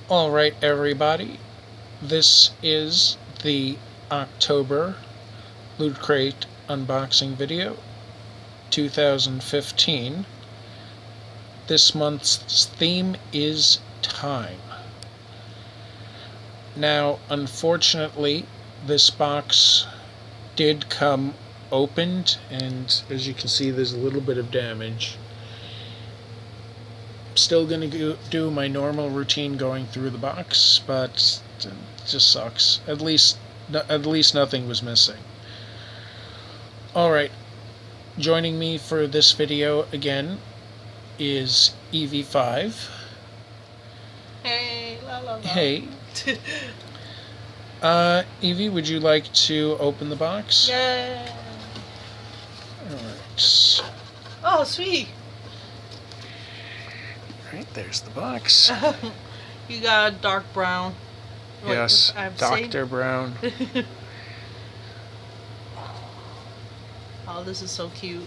Alright, everybody, this is the October Lootcrate unboxing video 2015. This month's theme is time. Now, unfortunately, this box did come opened, and as you can see, there's a little bit of damage. Still going to do my normal routine going through the box, but it just sucks. At least nothing was missing. Alright, joining me for this video again is Evy Fives. Hey, la la la. Hey. Evy, would you like to open the box? Yeah. Alright. Oh, sweet. Alright, there's the box. You got a dark brown. Yes, Dr. Brown. Oh, this is so cute.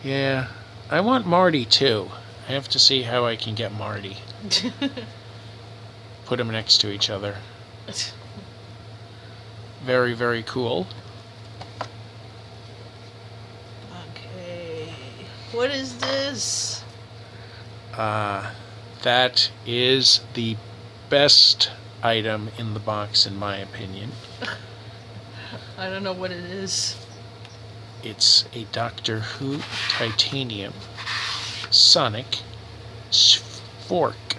Yeah, I want Marty too. I have to see how I can get Marty. Put them next to each other. Very, very cool. Okay. What is this? That is the best item in the box, in my opinion. I don't know what it is. It's a Doctor Who Titanium Sonic Spork.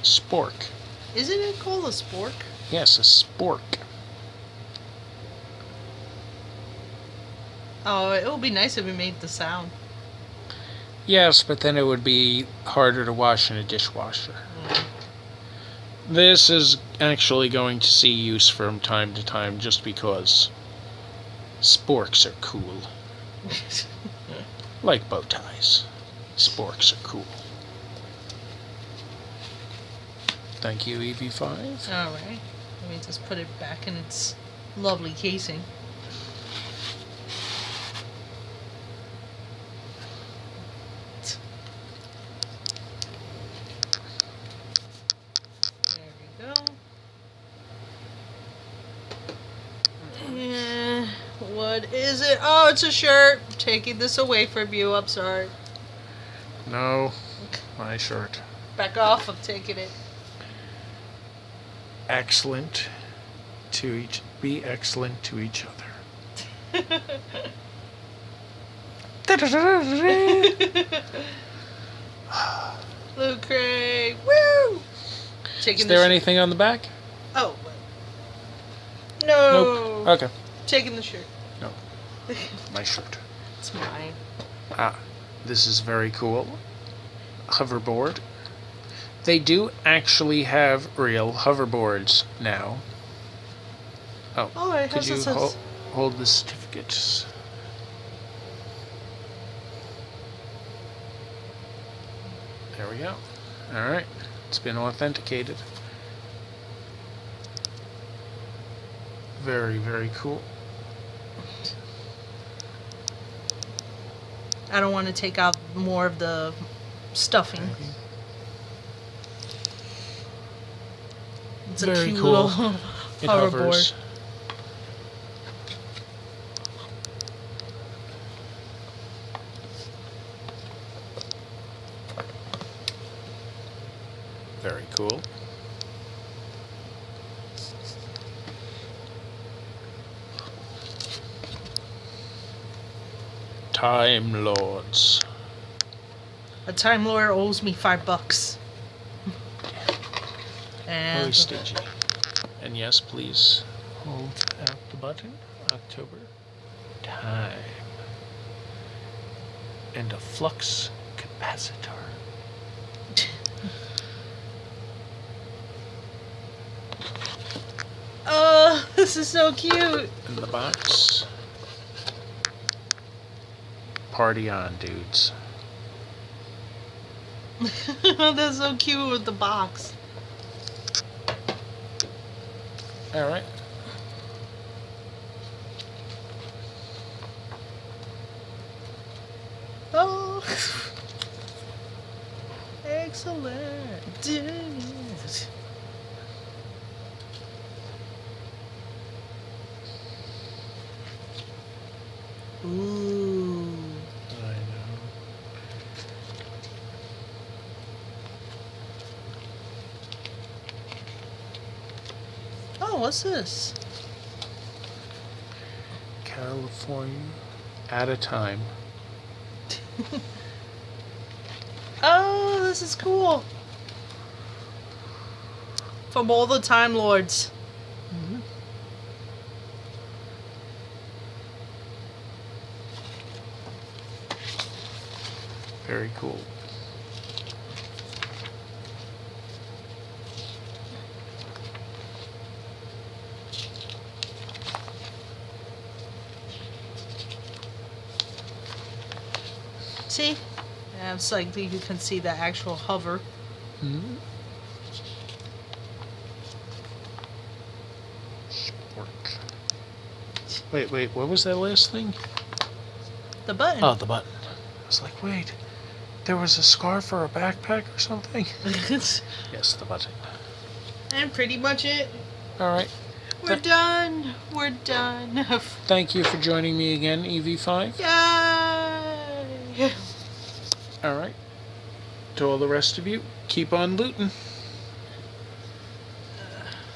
Spork. Isn't it called a spork? Yes, a spork. Oh, it would be nice if it made the sound. Yes, but then it would be harder to wash in a dishwasher. This is actually going to see use from time to time just because sporks are cool. Like bow ties. Sporks are cool. Thank you, Evy Fives. Alright. Let me just put it back in its lovely casing. There we go. And what is it? Oh, it's a shirt. I'm taking this away from you. I'm sorry. No, my shirt. Back off. I'm taking it. Excellent to each. Be excellent to each other. Lootcrate. Woo! Is there anything on the back? Oh. No. Nope. Okay. Taking the shirt. No. My shirt. It's mine. Ah, this is very cool. Hoverboard. They do actually have real hoverboards now. Oh, it could has you a hold the certificates? There we go. Alright, it's been authenticated. Very, very cool. I don't want to take out more of the stuffing. It's a Very cute cool. little It hoverboard. hovers. Very cool. Time Lords. A Time Lord owes me $5. And Very stingy. And yes, please hold out the button. October. Time. And a flux capacitor. oh, this is so cute. In the box. Party on, dudes. That's so cute with the box. Alright. Oh. Excellent. what's this? California at a time. Oh, this is cool. From all the Time Lords. Mm-hmm. Very cool. See? Yeah, it's like you can see the actual hover. Mm-hmm. Spork. Wait, what was that last thing? The button. Oh, the button. I was like, wait, there was a scarf or a backpack or something? Yes, the button. And pretty much it. Alright. We're done. We're done. Thank you for joining me again, Evy Fives. Yay! Alright. To all the rest of you, keep on looting.